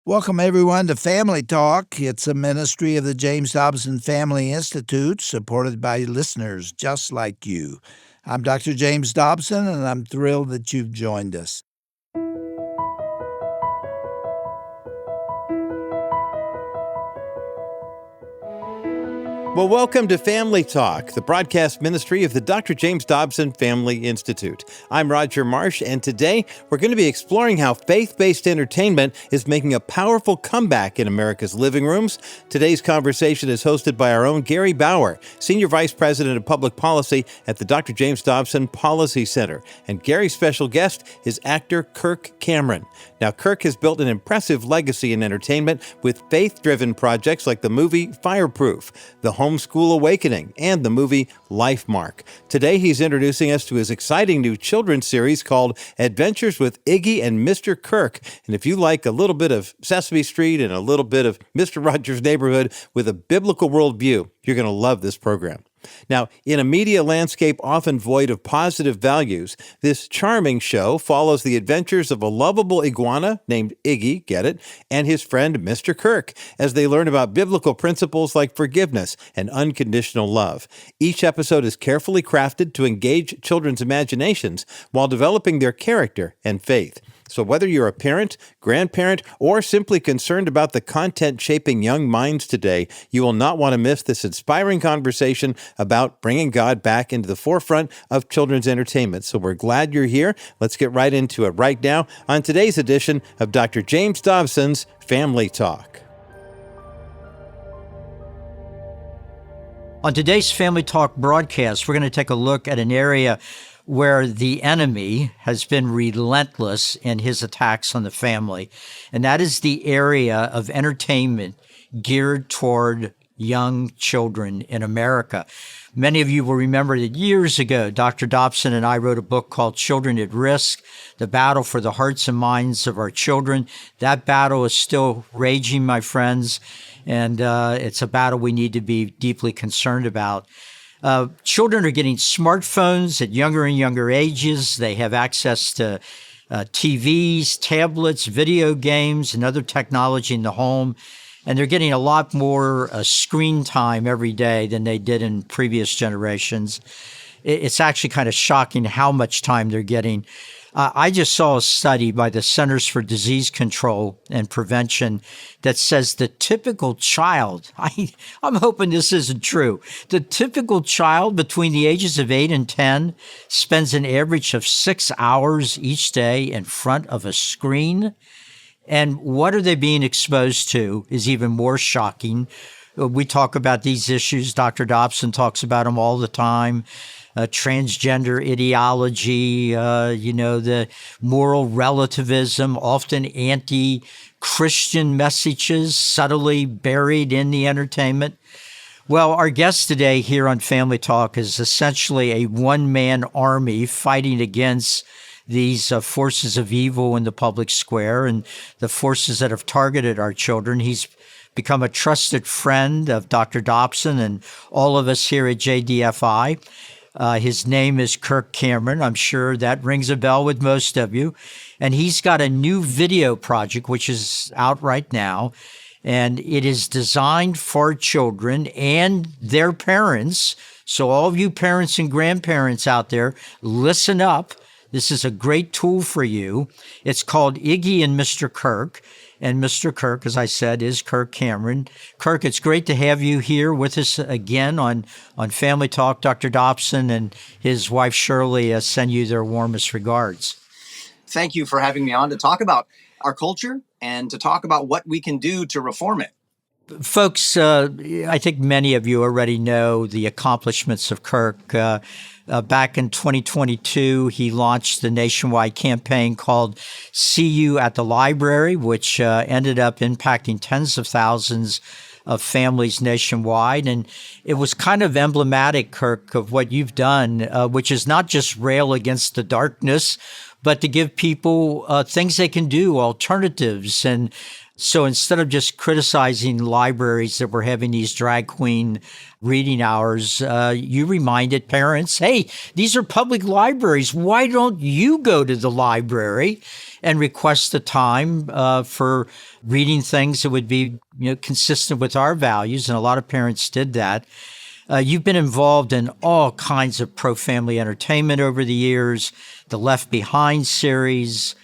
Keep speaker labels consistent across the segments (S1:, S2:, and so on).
S1: Welcome, everyone, to Family Talk. It's a ministry of the James Dobson Family Institute, supported by listeners just like you. I'm Dr. James Dobson, and I'm thrilled that you've joined us.
S2: Well, welcome to Family Talk, the broadcast ministry of the Dr. James Dobson Family Institute. I'm Roger Marsh, and today we're going to be exploring how faith-based entertainment is making a powerful comeback in America's living rooms. Today's conversation is hosted by our own Gary Bauer, Senior Vice President of Public Policy at the Dr. James Dobson Policy Center. And Gary's special guest is actor Kirk Cameron. Now, Kirk has built an impressive legacy in entertainment with faith-driven projects like the movie Fireproof, the Homeschool Awakening, and the movie Life Mark. Today, he's introducing us to his exciting new children's series called Adventures with Iggy and Mr. Kirk. And if you like a little bit of Sesame Street and a little bit of Mr. Rogers' Neighborhood with a biblical worldview, you're going to love this program. Now, in a media landscape often void of positive values, this charming show follows the adventures of a lovable iguana named Iggy, get it, and his friend Mr. Kirk as they learn about biblical principles like forgiveness and unconditional love. Each episode is carefully crafted to engage children's imaginations while developing their character and faith. So whether you're a parent, grandparent, or simply concerned about the content shaping young minds today, you will not want to miss this inspiring conversation about bringing God back into the forefront of children's entertainment. So we're glad you're here. Let's get right into it right now on today's edition of Dr. James Dobson's Family Talk.
S3: On today's Family Talk broadcast, we're going to take a look at an area where the enemy has been relentless in his attacks on the family, and that is the area of entertainment geared toward young children in America. Many of you will remember that years ago, Dr. Dobson and I wrote a book called Children at Risk, The Battle for the Hearts and Minds of Our Children. That battle is still raging, my friends, and it's a battle we need to be deeply concerned about. Children are getting smartphones at younger and younger ages. They have access to TVs, tablets, video games, and other technology in the home. And they're getting a lot more screen time every day than they did in previous generations. It's actually kind of shocking how much time they're getting. I just saw a study by the Centers for Disease Control and Prevention that says the typical child, I'm hoping this isn't true, the typical child between the ages of 8 and 10 spends an average of 6 hours each day in front of a screen. And what are they being exposed to is even more shocking. We talk about these issues. Dr. Dobson talks about them all the time. Transgender ideology, the moral relativism, often anti-Christian messages subtly buried in the entertainment. Well, our guest today here on Family Talk is essentially a one-man army fighting against these forces of evil in the public square and the forces that have targeted our children. He's become a trusted friend of Dr. Dobson and all of us here at JDFI. His name is Kirk Cameron. I'm sure that rings a bell with most of you. And he's got a new video project, which is out right now. And it is designed for children and their parents. So all of you parents and grandparents out there, listen up. This is a great tool for you. It's called Iggy and Mr. Kirk. And Mr. Kirk, as I said, is Kirk Cameron. Kirk, it's great to have you here with us again on Family Talk. Dr. Dobson and his wife Shirley send you their warmest regards.
S4: Thank you for having me on to talk about our culture and to talk about what we can do to reform it.
S3: Folks, I think many of you already know the accomplishments of Kirk. Back in 2022, he launched the nationwide campaign called See You at the Library, which ended up impacting tens of thousands of families nationwide. And it was kind of emblematic, Kirk, of what you've done, which is not just rail against the darkness, but to give people things they can do, alternatives. And So instead of just criticizing libraries that were having these drag queen reading hours, you reminded parents, hey, these are public libraries. Why don't you go to the library and request a time for reading things that would be consistent with our values? And a lot of parents did that. You've been involved in all kinds of pro-family entertainment over the years, the Left Behind series,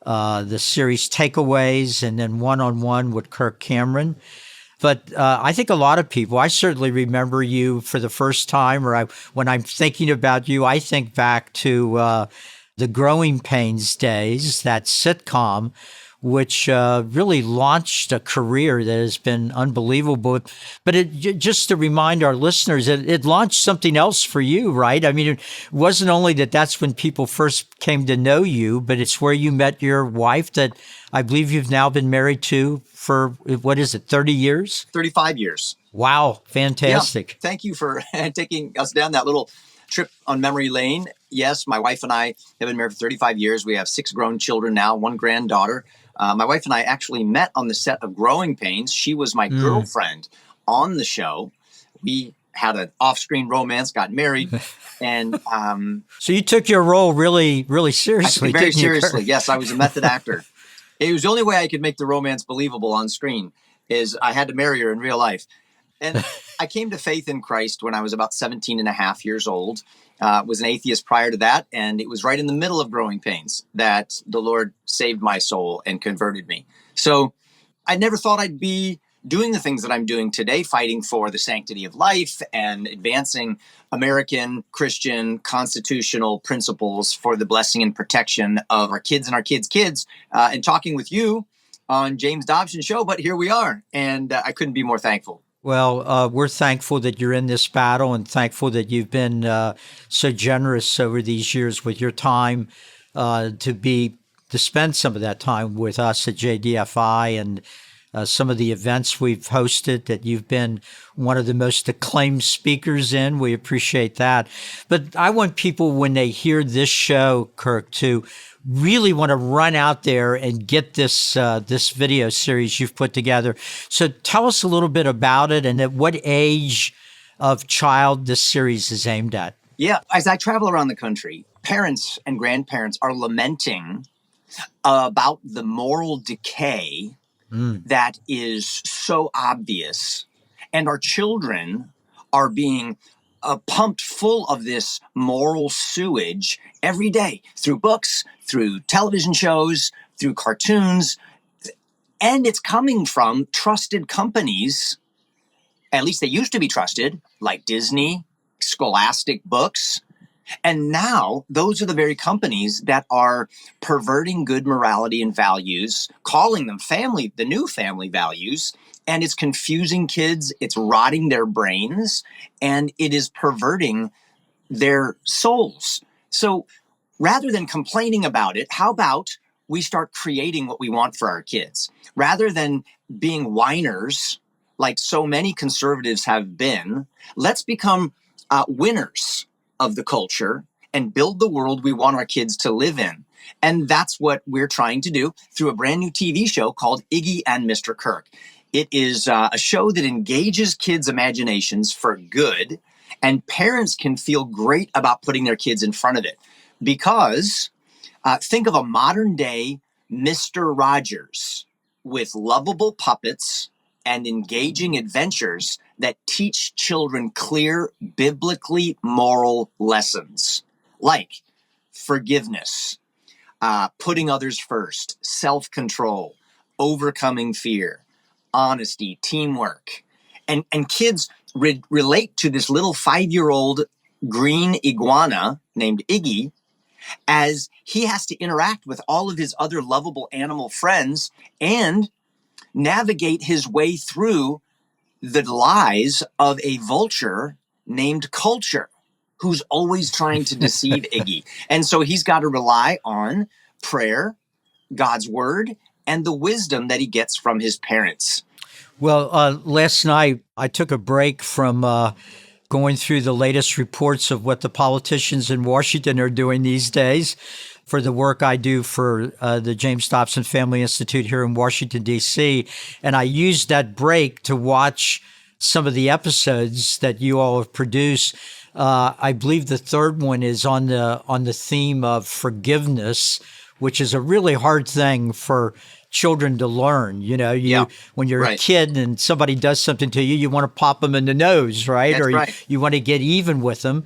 S3: the series Takeaways, and then One-on-One with Kirk Cameron. But I think a lot of people, I certainly remember you for the first time, or when I'm thinking about you, I think back to the Growing Pains days, that sitcom, which really launched a career that has been unbelievable. But just to remind our listeners, it launched something else for you, right? I mean, it wasn't only that's when people first came to know you, but it's where you met your wife that I believe you've now been married to for, what is it, 30 years?
S4: 35 years.
S3: Wow, fantastic.
S4: Yeah, thank you for taking us down that little trip on memory lane. Yes, my wife and I have been married for 35 years. We have 6 grown children now, 1 granddaughter. My wife and I actually met on the set of Growing Pains. She was my girlfriend on the show. We had an off-screen romance, got married, and
S3: so you took your role really, really seriously.
S4: Very seriously. Yes, I was a method actor. It was the only way I could make the romance believable on screen is I had to marry her in real life. And I came to faith in Christ when I was about 17 and a half years old. Was an atheist prior to that. And it was right in the middle of Growing Pains that the Lord saved my soul and converted me. So I never thought I'd be doing the things that I'm doing today, fighting for the sanctity of life and advancing American Christian constitutional principles for the blessing and protection of our kids and our kids' kids, and talking with you on James Dobson Show. But here we are, and I couldn't be more thankful.
S3: Well, we're thankful that you're in this battle and thankful that you've been so generous over these years with your time to spend some of that time with us at JDFI and some of the events we've hosted that you've been one of the most acclaimed speakers in. We appreciate that. But I want people, when they hear this show, Kirk, to really want to run out there and get this video series you've put together. So tell us a little bit about it and at what age of child this series is aimed at.
S4: Yeah, as I travel around the country, parents and grandparents are lamenting about the moral decay that is so obvious. And our children are being pumped full of this moral sewage every day through books, through television shows, through cartoons. And it's coming from trusted companies, at least they used to be trusted, like Disney, Scholastic Books. And now those are the very companies that are perverting good morality and values, calling them the new family values. And it's confusing kids. It's rotting their brains, and it is perverting their souls. So rather than complaining about it, how about we start creating what we want for our kids? Rather than being whiners, like so many conservatives have been, let's become winners of the culture and build the world we want our kids to live in. And that's what we're trying to do through a brand new TV show called Iggy and Mr. Kirk. It is a show that engages kids' imaginations for good, and parents can feel great about putting their kids in front of it. Because think of a modern day Mr. Rogers with lovable puppets and engaging adventures that teach children clear, biblically moral lessons like forgiveness, putting others first, self-control, overcoming fear, honesty, teamwork. And kids relate to this little 5-year-old green iguana named Iggy as he has to interact with all of his other lovable animal friends and navigate his way through the lies of a vulture named Culture, who's always trying to deceive Iggy. And so he's got to rely on prayer, God's word, and the wisdom that he gets from his parents.
S3: Well, last night I took a break from going through the latest reports of what the politicians in Washington are doing these days for the work I do for the James Dobson Family Institute here in Washington, D.C. And I used that break to watch some of the episodes that you all have produced. I believe the third one is on the theme of forgiveness, which is a really hard thing for children to learn. When you're a kid and somebody does something to you, you want to pop them in the nose, right?
S4: That's
S3: or
S4: right.
S3: you want to get even with them.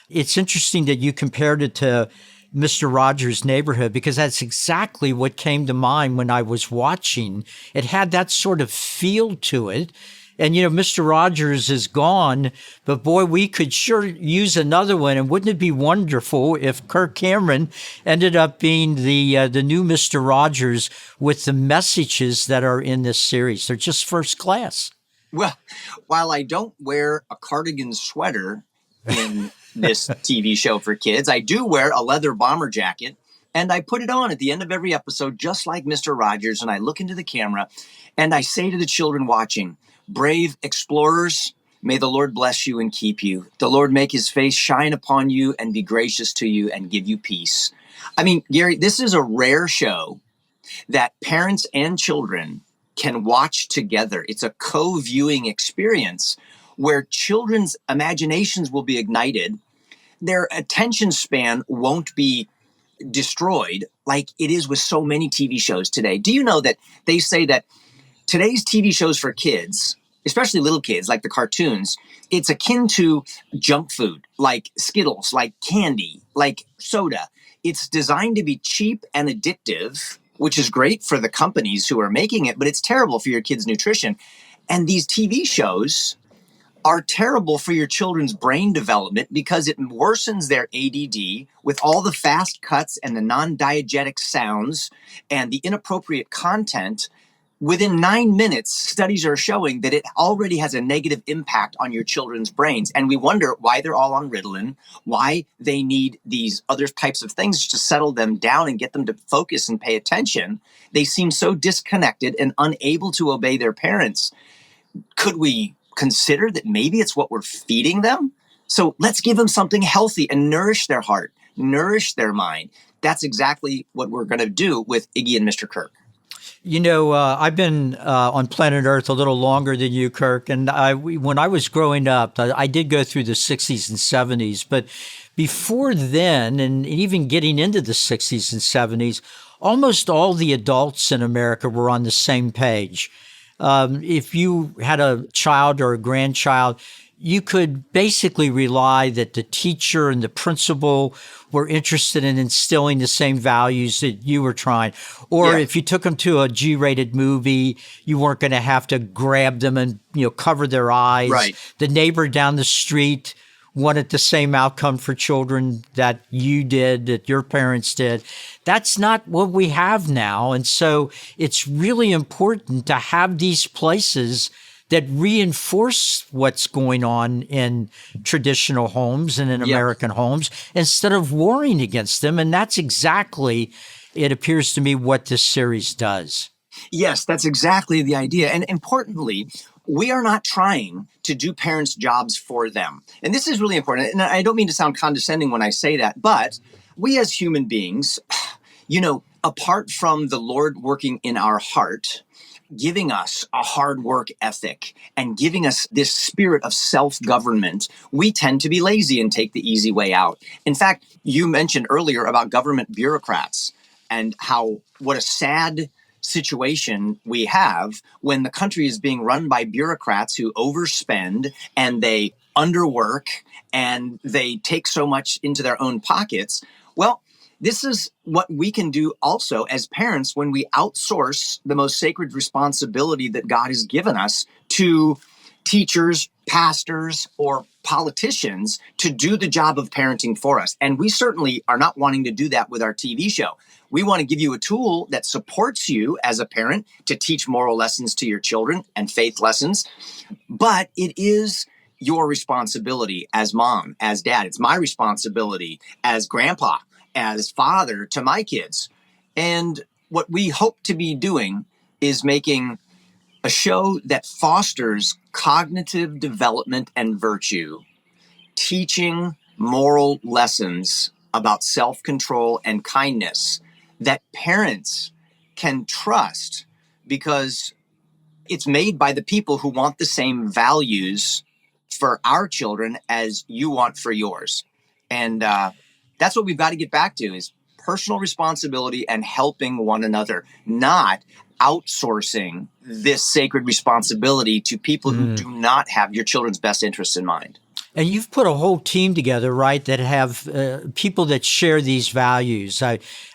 S3: It's interesting that you compared it to Mr. Rogers' Neighborhood, because that's exactly what came to mind when I was watching. It had that sort of feel to it. And, Mr. Rogers is gone, but boy, we could sure use another one. And wouldn't it be wonderful if Kirk Cameron ended up being the new Mr. Rogers with the messages that are in this series? They're just first class.
S4: Well, while I don't wear a cardigan sweater in this TV show for kids, I do wear a leather bomber jacket, and I put it on at the end of every episode, just like Mr. Rogers, and I look into the camera, and I say to the children watching, brave explorers, may the Lord bless you and keep you. The Lord make his face shine upon you and be gracious to you and give you peace. I mean, Gary, this is a rare show that parents and children can watch together. It's a co-viewing experience where children's imaginations will be ignited. Their attention span won't be destroyed like it is with so many TV shows today. Do you know that they say that today's TV shows for kids, especially little kids, like the cartoons, it's akin to junk food, like Skittles, like candy, like soda. It's designed to be cheap and addictive, which is great for the companies who are making it, but it's terrible for your kids' nutrition. And these TV shows are terrible for your children's brain development because it worsens their ADD with all the fast cuts and the non-diegetic sounds and the inappropriate content. Within 9 minutes, studies are showing that it already has a negative impact on your children's brains. And we wonder why they're all on Ritalin, why they need these other types of things to settle them down and get them to focus and pay attention. They seem so disconnected and unable to obey their parents. Could we consider that maybe it's what we're feeding them? So let's give them something healthy and nourish their heart, nourish their mind. That's exactly what we're going to do with Iggy and Mr. Kirk.
S3: I've been on planet Earth a little longer than you, Kirk. And when I was growing up, I did go through the 60s and 70s. But before then, and even getting into the 60s and 70s, almost all the adults in America were on the same page. If you had a child or a grandchild, you could basically rely that the teacher and the principal were interested in instilling the same values that you were trying. Or if you took them to a G-rated movie, you weren't going to have to grab them and cover their eyes.
S4: Right.
S3: The neighbor down the street wanted the same outcome for children that you did, that your parents did. That's not what we have now. And so it's really important to have these places that reinforce what's going on in traditional homes and in American homes instead of warring against them. And that's exactly, it appears to me, what this series does.
S4: Yes, that's exactly the idea. And importantly, we are not trying to do parents' jobs for them. And this is really important. And I don't mean to sound condescending when I say that, but we as human beings, apart from the Lord working in our heart, giving us a hard work ethic and giving us this spirit of self-government, we tend to be lazy and take the easy way out. In fact, you mentioned earlier about government bureaucrats and what a sad situation we have when the country is being run by bureaucrats who overspend and they underwork and they take so much into their own pockets. Well, this is what we can do also as parents when we outsource the most sacred responsibility that God has given us to teachers, pastors, or politicians to do the job of parenting for us. And we certainly are not wanting to do that with our TV show. We want to give you a tool that supports you as a parent to teach moral lessons to your children and faith lessons. But it is your responsibility as mom, as dad. It's my responsibility as grandpa, as father to my kids. And what we hope to be doing is making a show that fosters cognitive development and virtue, teaching moral lessons about self-control and kindness that parents can trust because it's made by the people who want the same values for our children as you want for yours. And that's what we've got to get back to is personal responsibility and helping one another, not outsourcing this sacred responsibility to people who do not have your children's best interests in mind.
S3: And you've put a whole team together, right, that have people that share these values.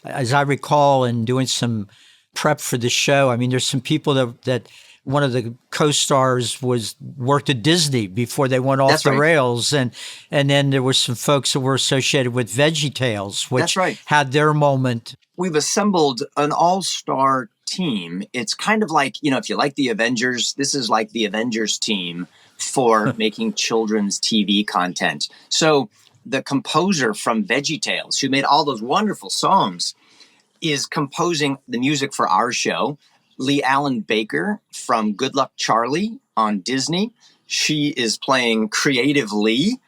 S3: As I recall in doing some prep for the show, I mean, there's some people that one of the co-stars worked at Disney before they went off the rails. And then there were some folks that were associated with VeggieTales, which had their moment.
S4: We've assembled an all-star team. It's kind of like, if you like the Avengers, this is like the Avengers team for making children's TV content. So the composer from VeggieTales, who made all those wonderful songs, is composing the music for our show. Lee Allen Baker from Good Luck Charlie on Disney. She is playing Creative Lee,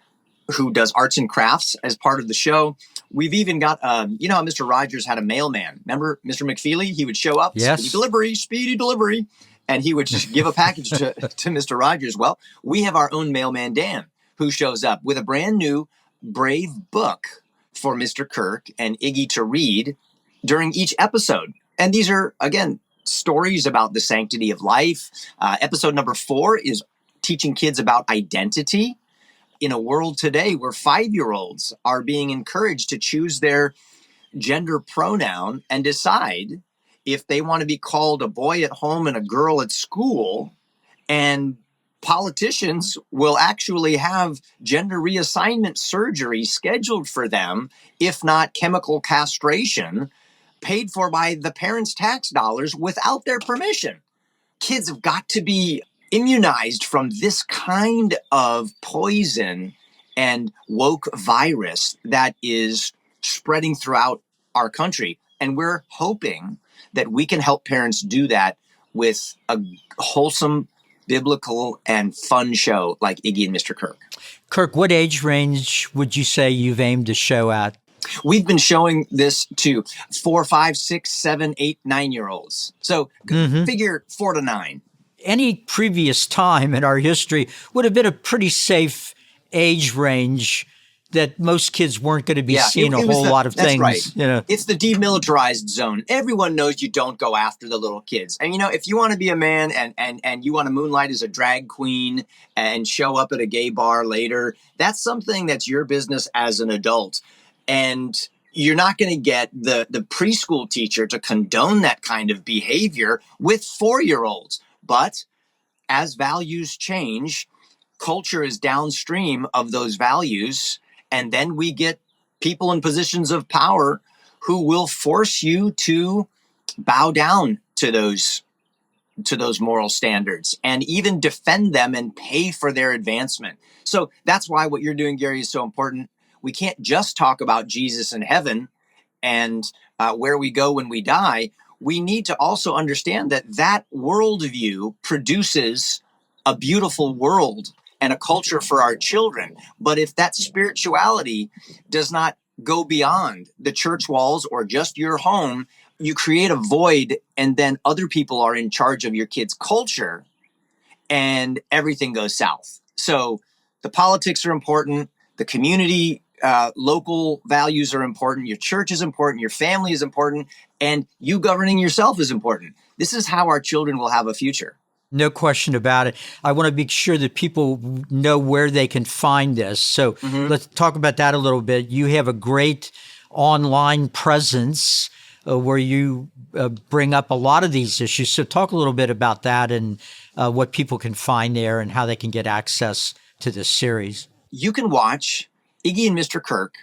S4: who does arts and crafts as part of the show. We've even got, how Mr. Rogers had a mailman. Remember Mr. McFeely? He would show up,
S3: yes.
S4: speedy delivery, and he would just give a package to Mr. Rogers. Well, we have our own mailman, Dan, who shows up with a brand new brave book for Mr. Kirk and Iggy to read during each episode. And these are, again, stories about the sanctity of life. Episode number 4 is teaching kids about identity. In a world today where 5-year-olds are being encouraged to choose their gender pronoun and decide if they want to be called a boy at home and a girl at school, and politicians will actually have gender reassignment surgery scheduled for them, if not chemical castration, paid for by the parents' tax dollars without their permission. Kids have got to be immunized from this kind of poison and woke virus that is spreading throughout our country. And we're hoping that we can help parents do that with a wholesome, biblical, and fun show like Iggy and Mr. Kirk.
S3: Kirk, what age range would you say you've aimed the show at?
S4: We've been showing this to 4, 5, 6, 7, 8, 9-year-olds. So figure 4 to 9.
S3: Any previous time in our history would have been a pretty safe age range that most kids weren't going to be seeing a whole lot of things.
S4: That's right. It's the demilitarized zone. Everyone knows you don't go after the little kids. And, if you want to be a man and you want to moonlight as a drag queen and show up at a gay bar later, that's something that's your business as an adult. And you're not going to get the preschool teacher to condone that kind of behavior with 4-year-olds. But as values change, culture is downstream of those values. And then we get people in positions of power who will force you to bow down to those moral standards and even defend them and pay for their advancement. So that's why what you're doing, Gary, is so important. We can't just talk about Jesus and heaven and where we go when we die. We need to also understand that worldview produces a beautiful world and a culture for our children. But if that spirituality does not go beyond the church walls or just your home, you create a void, and then other people are in charge of your kids' culture, and everything goes south. So the politics are important, the community local values are important, your church is important, your family is important, and you governing yourself is important. This is how our children will have a future.
S3: No question about it. I want to be sure that people know where they can find this. So let's talk about that a little bit. You have a great online presence where you bring up a lot of these issues. So talk a little bit about that and what people can find there and how they can get access to this series.
S4: You can watch Iggy and Mr. Kirk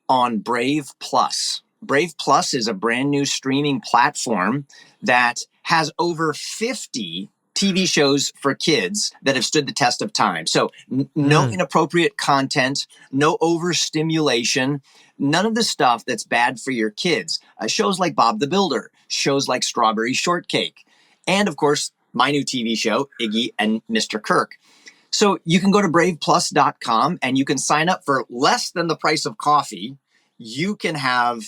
S4: on Brave Plus. Brave Plus is a brand new streaming platform that has over 50 TV shows for kids that have stood the test of time. So no inappropriate content, no overstimulation, none of the stuff that's bad for your kids. Shows like Bob the Builder, shows like Strawberry Shortcake, and of course, my new TV show, Iggy and Mr. Kirk. So you can go to braveplus.com and you can sign up for less than the price of coffee. you can have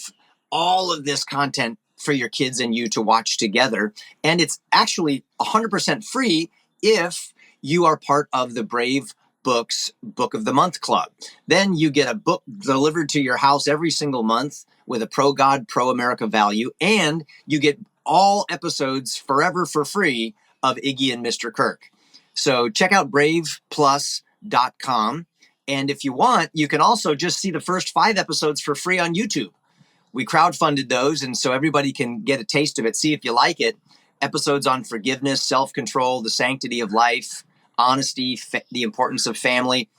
S4: all of this content for your kids and you to watch together. And it's actually 100% free if you are part of the Brave Books Book of the Month Club. Then you get a book delivered to your house every single month with a pro-God, pro-America value, and you get all episodes forever for free of Iggy and Mr. Kirk. So check out braveplus.com. And if you want, you can also just see the first 5 episodes for free on YouTube. We crowdfunded those, and so everybody can get a taste of it, see if you like it. Episodes on forgiveness, self-control, the sanctity of life, honesty, the importance of family.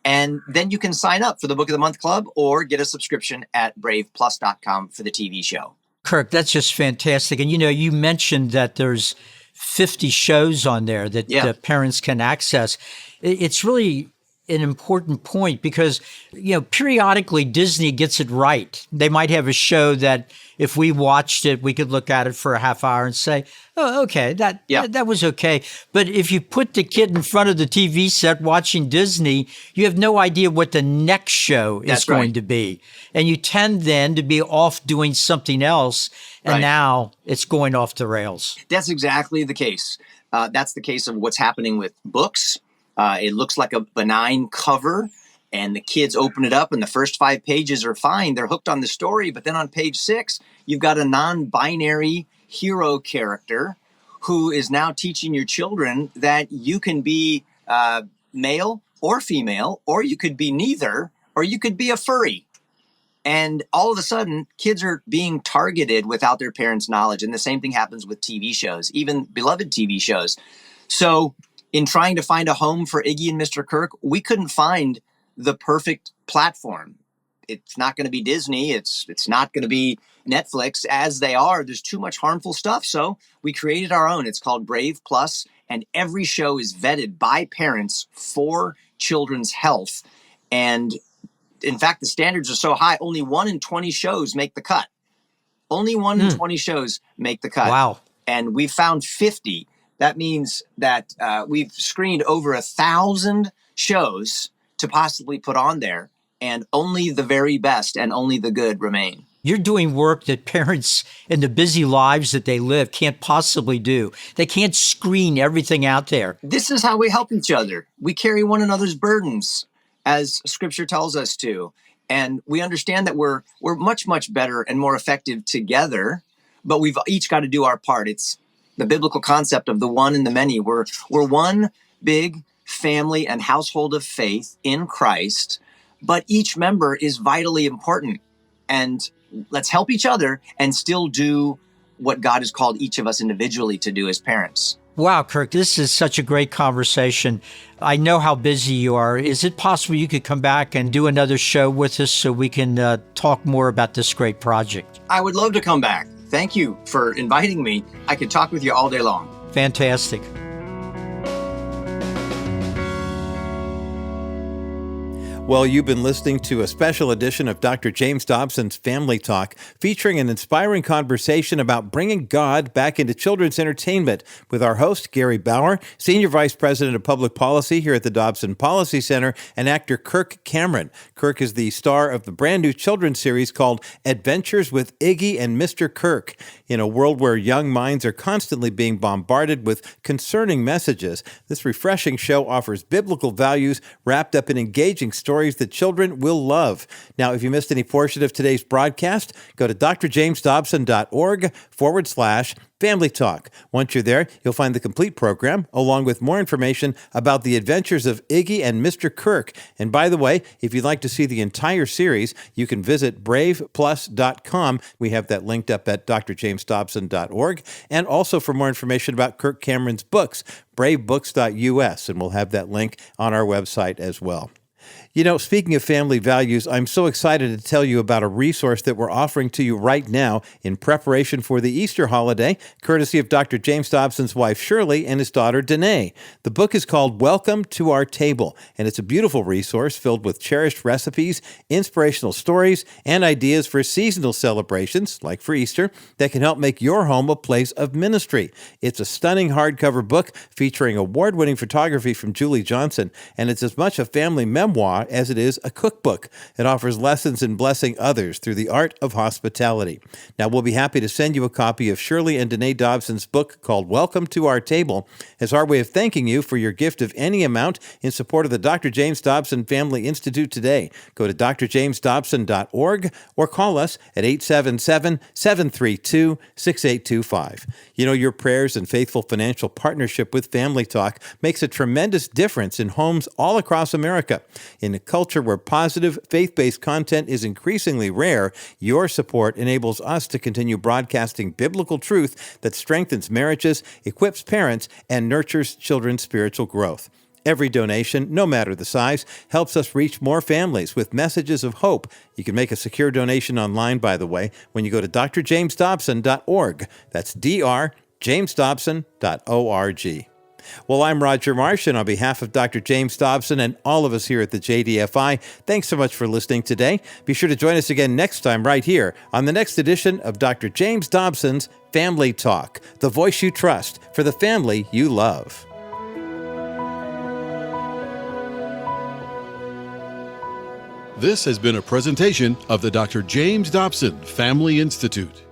S4: And then you can sign up for the Book of the Month Club or get a subscription at braveplus.com for the TV show.
S3: Kirk, that's just fantastic. And you mentioned that there's 50 shows on there that parents can access. It's really an important point because, periodically Disney gets it right. They might have a show that if we watched it, we could look at it for a half hour and say, oh, okay, that was okay. But if you put the kid in front of the TV set watching Disney, you have no idea what the next show is going to be. And you tend then to be off doing something else. And now it's going off the rails.
S4: That's exactly the case. That's the case of what's happening with books. It looks like a benign cover, and the kids open it up, and the first 5 pages are fine. They're hooked on the story. But then on page 6, you've got a non-binary hero character who is now teaching your children that you can be male or female, or you could be neither, or you could be a furry. And all of a sudden, kids are being targeted without their parents' knowledge. And the same thing happens with TV shows, even beloved TV shows. So in trying to find a home for Iggy and Mr. Kirk, we couldn't find the perfect platform. It's not going to be Disney. It's not going to be Netflix. As they are, there's too much harmful stuff. So we created our own. It's called Brave Plus, and every show is vetted by parents for children's health. And in fact, the standards are so high, only 1 in 20 shows make the cut. Only 1 in 20 shows make the cut.
S3: Wow.
S4: And we found 50. That means that we've screened over 1,000 shows to possibly put on there, and only the very best and only the good remain.
S3: You're doing work that parents in the busy lives that they live can't possibly do. They can't screen everything out there.
S4: This is how we help each other. We carry one another's burdens, as Scripture tells us to. And we understand that we're much, much better and more effective together, but we've each got to do our part. It's the biblical concept of the one and the many. We're one big family and household of faith in Christ, but each member is vitally important. And let's help each other and still do what God has called each of us individually to do as parents.
S3: Wow, Kirk, this is such a great conversation. I know how busy you are. Is it possible you could come back and do another show with us so we can talk more about this great project?
S4: I would love to come back. Thank you for inviting me. I could talk with you all day long.
S3: Fantastic.
S2: Well, you've been listening to a special edition of Dr. James Dobson's Family Talk, featuring an inspiring conversation about bringing God back into children's entertainment with our host, Gary Bauer, Senior Vice President of Public Policy here at the Dobson Policy Center, and actor Kirk Cameron. Kirk is the star of the brand new children's series called Adventures with Iggy and Mr. Kirk. In a world where young minds are constantly being bombarded with concerning messages, this refreshing show offers biblical values wrapped up in engaging stories that children will love. Now, if you missed any portion of today's broadcast, go to drjamesdobson.org/Family Talk. Once you're there, you'll find the complete program, along with more information about the adventures of Iggy and Mr. Kirk. And by the way, if you'd like to see the entire series, you can visit braveplus.com. We have that linked up at drjamesdobson.org. And also for more information about Kirk Cameron's books, bravebooks.us, and we'll have that link on our website as well. You know, speaking of family values, I'm so excited to tell you about a resource that we're offering to you right now in preparation for the Easter holiday, courtesy of Dr. James Dobson's wife, Shirley, and his daughter, Danae. The book is called Welcome to Our Table, and it's a beautiful resource filled with cherished recipes, inspirational stories, and ideas for seasonal celebrations, like for Easter, that can help make your home a place of ministry. It's a stunning hardcover book featuring award-winning photography from Julie Johnson, and it's as much a family memoir memoir as it is a cookbook. It offers lessons in blessing others through the art of hospitality. Now, we'll be happy to send you a copy of Shirley and Danae Dobson's book called Welcome to Our Table as our way of thanking you for your gift of any amount in support of the Dr. James Dobson Family Institute today. Go to drjamesdobson.org or call us at 877-732-6825. You know, your prayers and faithful financial partnership with Family Talk makes a tremendous difference in homes all across America. In a culture where positive, faith-based content is increasingly rare, your support enables us to continue broadcasting biblical truth that strengthens marriages, equips parents, and nurtures children's spiritual growth. Every donation, no matter the size, helps us reach more families with messages of hope. You can make a secure donation online, by the way, when you go to drjamesdobson.org. That's drjamesdobson.org. Well, I'm Roger Marsh, and on behalf of Dr. James Dobson and all of us here at the JDFI, thanks so much for listening today. Be sure to join us again next time right here on the next edition of Dr. James Dobson's Family Talk, the voice you trust for the family you love.
S5: This has been a presentation of the Dr. James Dobson Family Institute.